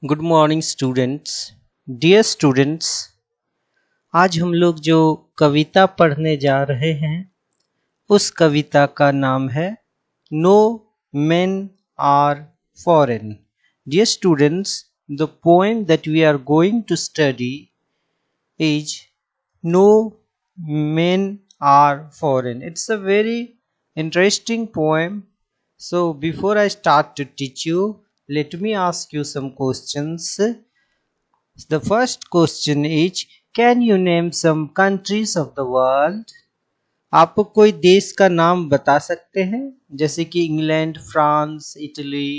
Good morning students. Dear students, आज हम लोग जो कविता पढ़ने जा रहे हैं उस कविता का नाम है no men are foreign. Dear students, the poem that we are going to study is no men are foreign. It's a very interesting poem. So before I start to teach you, let me ask you some questions. The first question is, can you name some countries of the world? आप कोई देश का नाम बता सकते हैं, जैसे कि England, France, Italy,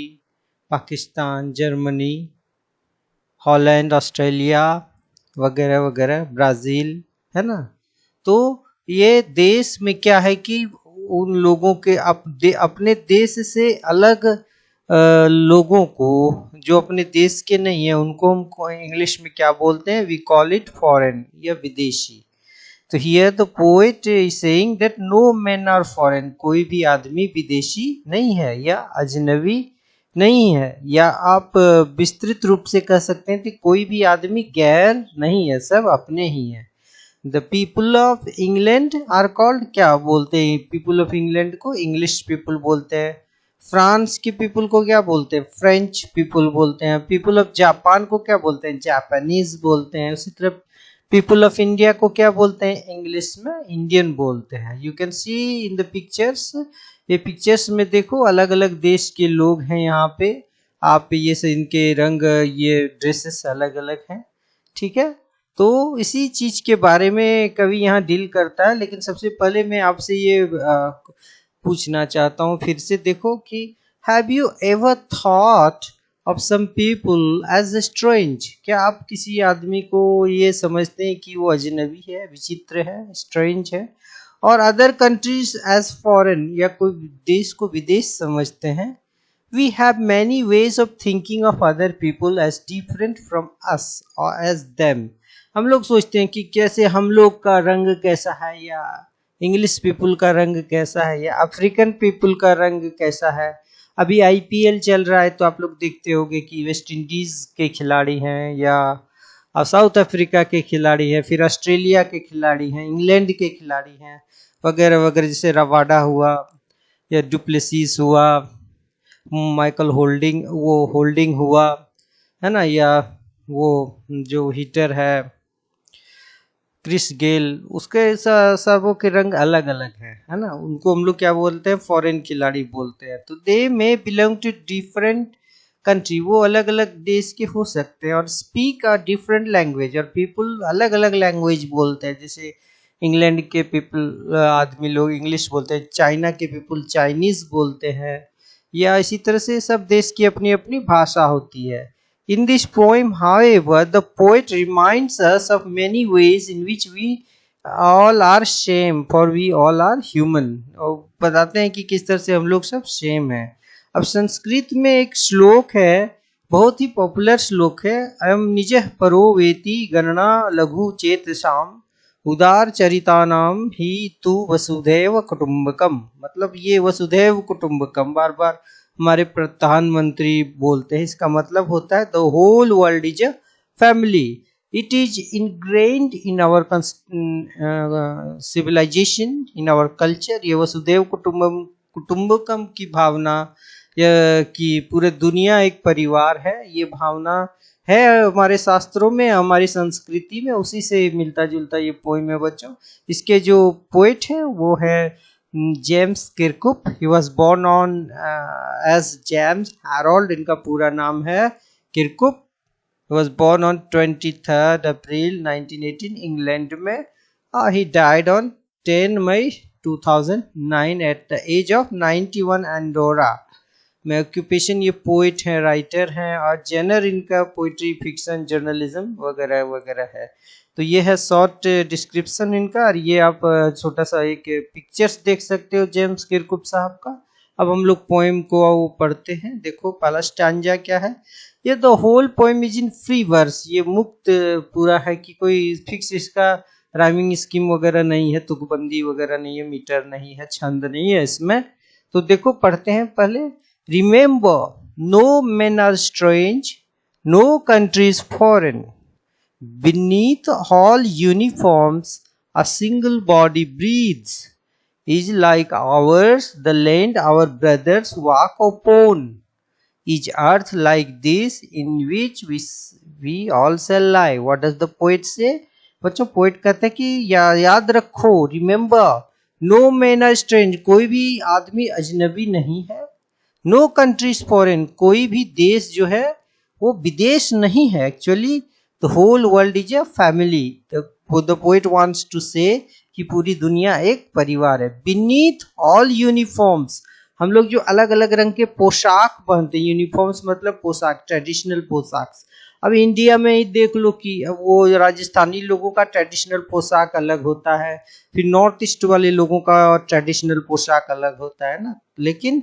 Pakistan, Germany, Holland, Australia वगैरह वगैरह, ब्राज़ील, है ना। तो ये देश में क्या है कि उन लोगों के अपने देश से अलग लोगों को, जो अपने देश के नहीं है, उनको हम इंग्लिश में क्या बोलते हैं? वी कॉल इट फॉरेन या विदेशी। तो here the poet is saying that no man are foreign, कोई भी आदमी विदेशी नहीं है या अजनबी नहीं है, या आप विस्तृत रूप से कह सकते हैं कि कोई भी आदमी गैर नहीं है, सब अपने ही हैं। The people of England are called, क्या बोलते हैं पीपल ऑफ इंग्लैंड को? इंग्लिश पीपल बोलते हैं। फ्रांस के पीपल को क्या बोलते हैं? फ्रेंच पीपल बोलते हैं। पीपल ऑफ जापान को क्या बोलते हैं? जापानीज बोलते हैं। उसी तरह पीपल ऑफ इंडिया को क्या बोलते हैं? इंग्लिश में इंडियन बोलते हैं। You can see in the pictures, ये पिक्चर्स में देखो अलग अलग देश के लोग हैं यहाँ पे। आप ये से इनके रंग, ये ड्रेसेस अलग अलग हैं, ठीक है। तो इसी चीज के बारे में कवि यहाँ डील करता है। लेकिन सबसे पहले मैं आपसे ये पूछना चाहता हूँ फिर से, देखो कि have you ever thought of some people as strange? क्या आप किसी आदमी को ये समझते हैं कि वो अजनबी है, विचित्र है, स्ट्रेंज है? और अदर कंट्रीज एज फॉरेन, या कोई देश को विदेश समझते हैं? We have many ways of thinking of other people as different from us or as them. हम लोग सोचते हैं कि कैसे हम लोग का रंग कैसा है, या इंग्लिश पीपल का रंग कैसा है, या अफ्रीकन पीपल का रंग कैसा है। अभी आईपीएल चल रहा है तो आप लोग देखते होंगे कि वेस्ट इंडीज के खिलाड़ी हैं, या साउथ अफ्रीका के खिलाड़ी हैं, फिर ऑस्ट्रेलिया के खिलाड़ी हैं, इंग्लैंड के खिलाड़ी हैं, वगैरह वगैरह। जैसे रवाडा हुआ, या डुप्लेसिस हुआ, माइकल होल्डिंग हुआ, है ना, या वो जो हिटर है क्रिस गेल, उसके सबों के रंग अलग अलग है ना। उनको हम लोग क्या बोलते हैं? फॉरेन खिलाड़ी बोलते हैं। तो दे मे बिलोंग टू डिफरेंट कंट्री, वो अलग अलग देश के हो सकते हैं, और स्पीक अ डिफरेंट लैंग्वेज, और पीपल अलग अलग लैंग्वेज बोलते हैं। जैसे इंग्लैंड के पीपल, आदमी लोग इंग्लिश बोलते हैं, चाइना के पीपल चाइनीज बोलते हैं, या इसी तरह से सब देश की अपनी अपनी भाषा होती है। In this poem, however, the poet reminds us of many ways in which we all are same, for we all are human. और बताते हैं कि किस तरह से हम लोग सब सेम हैं। अब संस्कृत में एक श्लोक है, बहुत ही पॉपुलर श्लोक है, अयम निजः परो वेति गणना लघु चेतसाम उदार चरितानाम ही तु वसुधैव कुटुंबकम। मतलब ये वसुधैव कुटुंबकम बार बार हमारे प्रधानमंत्री बोलते हैं। इसका मतलब होता है the whole world is a family, it is ingrained in our civilisation, in our culture. ये वसुधैव कुटुंबकम की भावना, कि पूरे दुनिया एक परिवार है, ये भावना है हमारे शास्त्रों में, हमारी संस्कृति में। उसी से मिलता जुलता ये पोएम है बच्चों। इसके जो पोएट है वो है James Kirkup. He was born on as James Harold, इनका पूरा नाम है Kirkup. He was born on 23 April 1918 England में। He died on 10 May 2009 at the age of 91 Andorra में। ऑक्यूपेशन ये पोइट है, राइटर हैं, और जेनर इनका पोइट्री, फिक्शन, जर्नलिज्म वगैरह वगैरह है। तो ये है शॉर्ट डिस्क्रिप्शन इनका, और ये आप छोटा सा एक पिक्चर्स देख सकते हो जेम्स किरकुप साहब का। अब हम लोग पोएम को पढ़ते हैं। देखो पहला स्टैंजा क्या है। ये the whole poem is in free verse, ये मुक्त पूरा है, कि कोई फिक्स इसका राइमिंग स्कीम वगैरह नहीं है, तुकबंदी वगैरह नहीं है, मीटर नहीं है, छंद नहीं है इसमें। तो देखो पढ़ते हैं पहले। Remember, no men are strange, No country is foreign. Beneath all uniforms, a single body breathes. Is like ours the land our brothers walk upon. Is earth like this in which we all shall lie? What does the poet say? बच्चों poet कहते हैं कि याद रखो, remember, no man are strange, कोई भी आदमी अजनबी नहीं है. नो कंट्रीज फॉरेन, कोई भी देश जो है वो विदेश नहीं है. Actually the whole world is a family. The poet wants to say कि पूरी दुनिया एक परिवार है. बीनीथ ऑल यूनिफॉर्म्स, हम लोग जो अलग अलग रंग के पोशाक पहनते हैं, यूनिफॉर्म्स मतलब पोशाक, ट्रेडिशनल पोशाक. अब इंडिया में ही देख लो कि वो राजस्थानी लोगों का ट्रेडिशनल पोशाक अलग होता है, फिर नॉर्थ ईस्ट वाले लोगों का ट्रेडिशनल पोशाक अलग होता है ना. लेकिन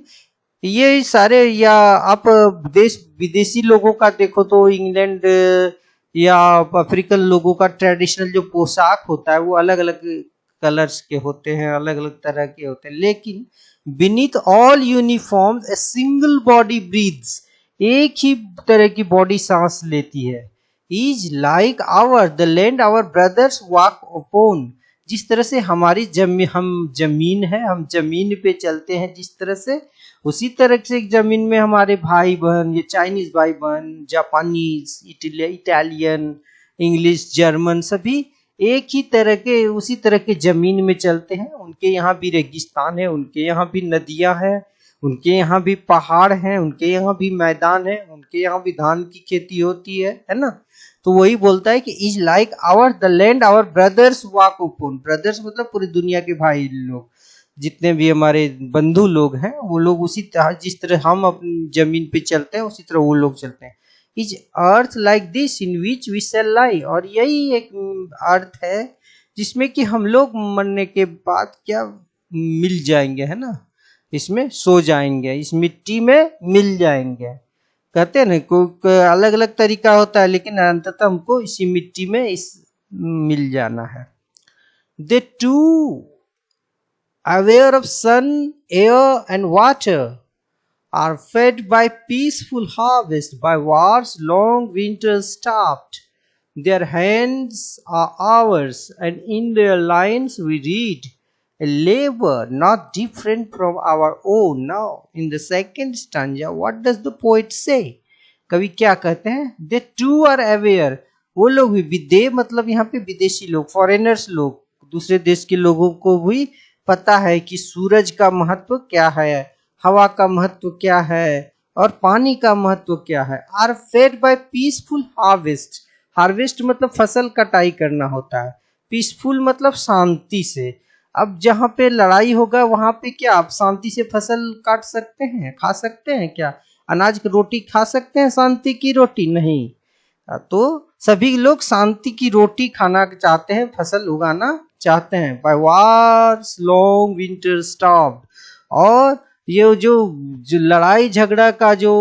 ये सारे, या आप देश विदेशी लोगों का देखो तो इंग्लैंड या अफ्रीकन लोगों का ट्रेडिशनल जो पोशाक होता है वो अलग अलग कलर्स के होते हैं, अलग अलग तरह के होते हैं. लेकिन beneath all uniforms a single body breathes, एक ही तरह की बॉडी सांस लेती है. Is like our the land our brothers walk upon, जिस तरह से हमारी हम जमीन है, हम जमीन पे चलते हैं जिस तरह से, उसी तरह से जमीन में हमारे भाई बहन, ये चाइनीज भाई बहन, जापानीज, इटालियन, इंग्लिश, जर्मन, सभी एक ही तरह के, उसी तरह के जमीन में चलते हैं. उनके यहाँ भी रेगिस्तान है, उनके यहाँ भी नदियां हैं, उनके यहाँ भी पहाड़ हैं, उनके यहाँ भी मैदान है, उनके यहाँ भी धान की खेती होती है ना. तो वही बोलता है कि is like our the land our brothers walk upon. Brothers मतलब पूरी दुनिया के भाई लोग, जितने भी हमारे बंधु लोग हैं वो लोग उसी तरह, जिस तरह हम अपनी जमीन पे चलते हैं उसी तरह वो लोग चलते हैं. Is earth like this in which we shall lie, और यही एक अर्थ है जिसमें कि हम लोग मरने के बाद क्या मिल जाएंगे, है ना, इसमें सो जाएंगे, इस मिट्टी में मिल जाएंगे. कहते हैं ना कोई अलग अलग तरीका होता है, लेकिन अंततः हमको इसी मिट्टी में इस मिल जाना है. दे to aware of sun, air and water, are fed by peaceful harvest, by wars long winters stopped. Their hands are ours, and in their lines we read a labor not different from our own. Now, in the second stanza, what does the poet say? कवि क्या कहते हैं? They too are aware. वो लोग भी, विदे मतलब यहाँ पे विदेशी लोग, फॉरेनर्स लोग, दूसरे देश के लोगों को भी पता है कि सूरज का महत्व क्या है, हवा का महत्व क्या है और पानी का महत्व क्या है. Are fed by peaceful harvest, harvest मतलब फसल कटाई करना होता है, पीसफुल मतलब शांति से. अब जहाँ पे लड़ाई होगा वहां पे क्या आप शांति से फसल काट सकते हैं, खा सकते हैं क्या? अनाज की रोटी खा सकते हैं शांति की रोटी? नहीं. तो सभी लोग शांति की रोटी खाना चाहते हैं, फसल उगाना चाहते हैं. By wars long winter starved, और ये जो लड़ाई झगड़ा का जो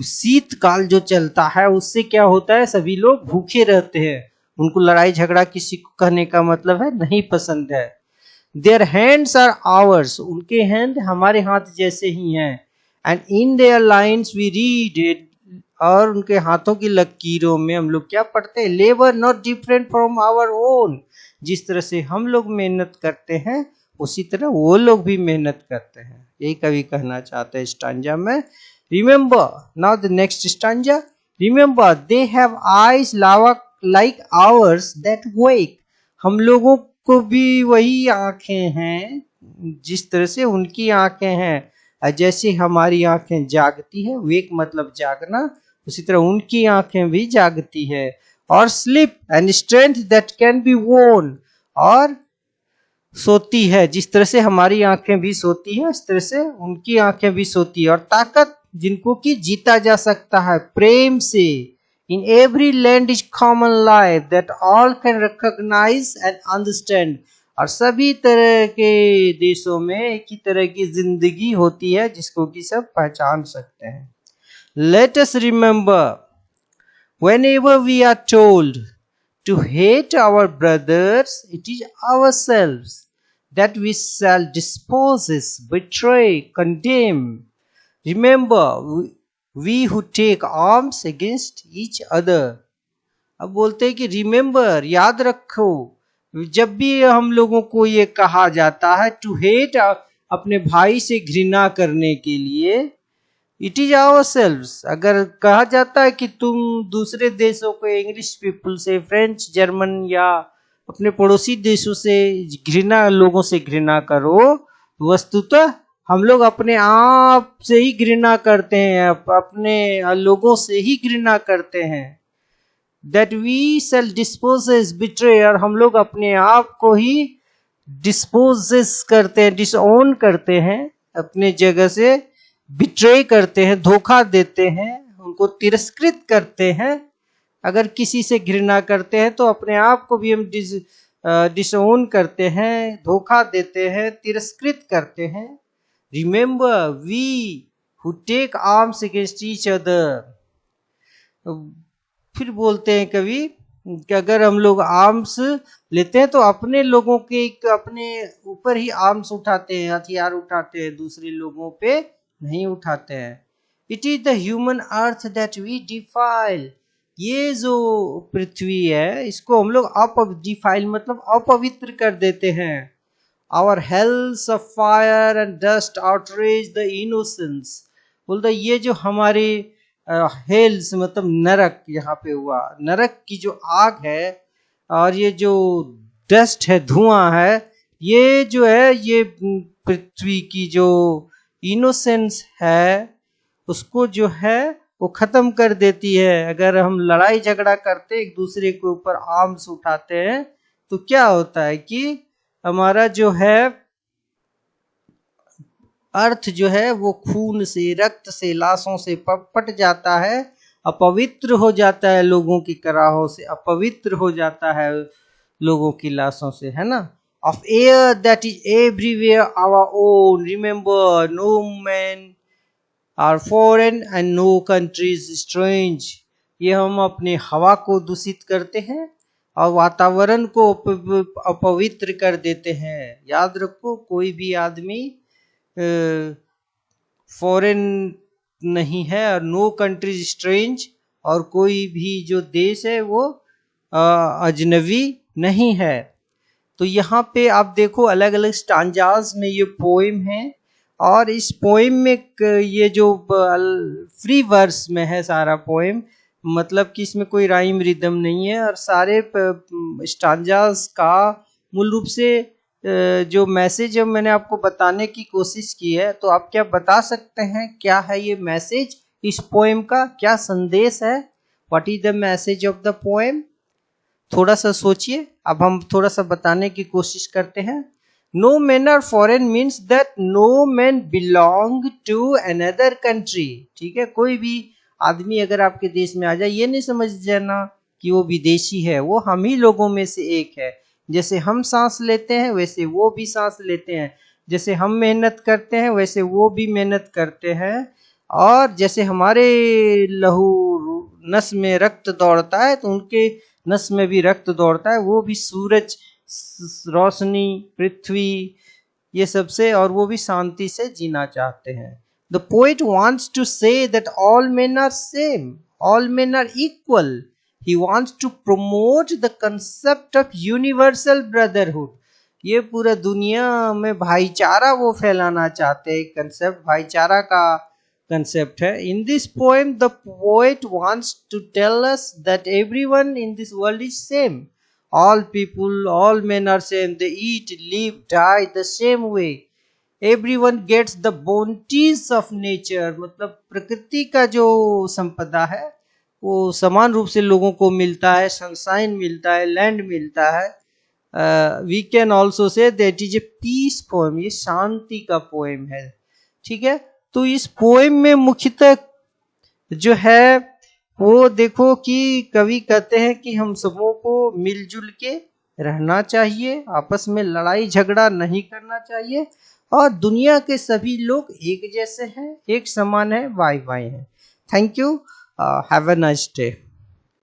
शीतकाल जो चलता है उससे क्या होता है, सभी लोग भूखे रहते हैं. उनको लड़ाई झगड़ा किसी को कहने का मतलब है नहीं पसंद है. देयर हैंड्स आर आवर्स, उनके हैंड हमारे हाथ जैसे ही हैं. And in their lines we read it, और उनके हाथों की लकीरों में हम लोग क्या पढ़ते हैं? Labour not different from our own, जिस तरह से हम लोग मेहनत करते हैं उसी तरह वो लोग भी मेहनत करते हैं. यही कवि कहना चाहते हैं स्टांजा में. Remember now the next stanza. Remember they have eyes like ours that wake, हम लोगों को भी वही आंखें हैं जिस तरह से उनकी आंखें हैं, जैसे हमारी आंखें जागती है, वेक मतलब जागना, उसी तरह उनकी आंखें भी जागती है. और sleep and strength that can be वोन, और सोती है, जिस तरह से हमारी आंखें भी सोती है उस तरह से उनकी आंखें भी सोती है. और ताकत जिनको कि जीता जा सकता है प्रेम से. In every land is common life that all can recognise and understand, और सभी तरह के देशों में एक ही तरह की जिंदगी होती है जिसको कि सब पहचान सकते हैं. Let us remember whenever we are told to hate our brothers, it is ourselves that we shall dispose, betray, condemn. Remember, we who take arms against each other. अब बोलते हैं कि रिमेंबर, याद रखो, जब भी हम लोगों को ये कहा जाता है टू हेट, अपने भाई से घृणा करने के लिए, इट इज आवर सेल्व्स। अगर कहा जाता है कि तुम दूसरे देशों को, इंग्लिश पीपल से, फ्रेंच, जर्मन या अपने पड़ोसी देशों से घृणा, लोगों से घृणा करो, वस्तुतः हम लोग अपने आप से ही घृणा करते हैं, अपने लोगों से ही घृणा करते हैं। That we sell dispossess betray, और हम लोग अपने आप को ही डिस्पोजेस करते हैं, डिसओन करते हैं, अपने जगह से बिट्रे करते हैं, धोखा देते हैं, उनको तिरस्कृत करते हैं। अगर किसी से घृणा करते हैं तो अपने आप को भी हम डिसओन करते हैं, धोखा देते हैं, तिरस्कृत करते हैं। Remember we who take arms against each other. फिर बोलते हैं कवि कि अगर हम लोग आर्म्स लेते हैं तो अपने लोगों के, अपने ऊपर ही आर्म्स उठाते हैं, हथियार उठाते हैं, दूसरे लोगों पे नहीं उठाते हैं। It is the human earth that we defile. ये जो पृथ्वी है इसको हम लोग डिफाइल मतलब अपवित्र कर देते हैं। Our hells of fire and dust outrage the innocence. बोलते ये जो हमारे हेल्स मतलब नरक, यहाँ पे हुआ नरक की जो आग है और ये जो डस्ट है, धुआं है, ये जो है ये पृथ्वी की जो इनोसेंस है उसको जो है वो खत्म कर देती है। अगर हम लड़ाई झगड़ा करते, एक दूसरे के ऊपर आर्म्स उठाते हैं, तो क्या होता है कि हमारा जो है अर्थ जो है वो खून से, रक्त से, लाशों से पट जाता है, अपवित्र हो जाता है, लोगों की कराहों से अपवित्र हो जाता है, लोगों की लाशों से, है ना। Of air that is everywhere our own, remember no man are foreign and no country is strange. ये हम अपने हवा को दूषित करते हैं और वातावरण को अपवित्र कर देते हैं। याद रखो, कोई भी आदमी फॉरेन नहीं है और नो कंट्री स्ट्रेंज, और कोई भी जो देश है वो अजनबी नहीं है। तो यहाँ पे आप देखो अलग अलग स्टांजास में ये पोएम है, और इस पोएम में ये जो फ्री वर्स में है सारा पोएम, मतलब कि इसमें कोई राइम रिदम नहीं है, और सारे स्टांजास का मूल रूप से जो मैसेज मैंने आपको बताने की कोशिश की है। तो आप क्या बता सकते हैं क्या है ये मैसेज, इस पोएम का क्या संदेश है? What is the message of the poem? थोड़ा सा सोचिए। अब हम थोड़ा सा बताने की कोशिश करते हैं। No man are foreign means that no man belong to another country. ठीक है, कोई भी आदमी अगर आपके देश में आ जाए, ये नहीं समझ जाना कि वो विदेशी है, वो हम ही लोगों में से एक है। जैसे हम सांस लेते हैं वैसे वो भी सांस लेते हैं, जैसे हम मेहनत करते हैं वैसे वो भी मेहनत करते हैं, और जैसे हमारे लहू नस में रक्त दौड़ता है तो उनके नस में भी रक्त दौड़ता है, वो भी सूरज, रोशनी, पृथ्वी, ये सब से, और वो भी शांति से जीना चाहते हैं। The poet wants to say that all men are same, all men are equal. He wants to promote the concept of universal brotherhood. ये पूरा दुनिया में भाईचारा वो फैलाना चाहते हैं, कंसेप्ट भाईचारा का कंसेप्ट है। In this poem, the poet wants to tell us that everyone in this world is same. All people, all men are same. They eat, live, die the same way. Everyone gets the bounties of nature. मतलब प्रकृति का जो संपदा है वो समान रूप से लोगों को मिलता है, सनशाइन मिलता है, लैंड मिलता है। We can also say that is a peace poem, ये शांति का पोएम है। ठीक है, तो इस पोएम में मुख्यतः जो है वो देखो कि कवि कहते हैं कि हम सबों को मिलजुल के रहना चाहिए, आपस में लड़ाई झगड़ा नहीं करना चाहिए, और दुनिया के सभी लोग एक जैसे हैं, एक समान है, वाई वाई है। Thank you. Have a nice day.